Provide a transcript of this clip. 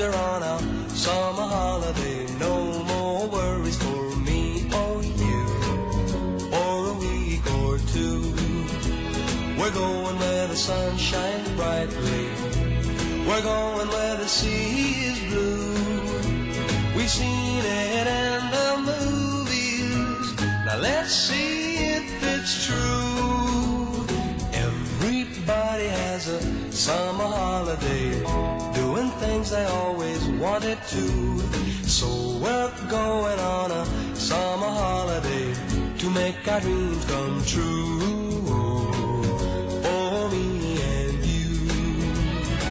after on our summer holiday. No more worries for me or you for a week or two. We're going where the sun shines brightly. We're going where the sea is blue. We've seen it in the movies. Now let's see if it's true. Everybody has a summer holiday, doing things they always wanted to. So we're going on a summer holiday to make our dreams come true.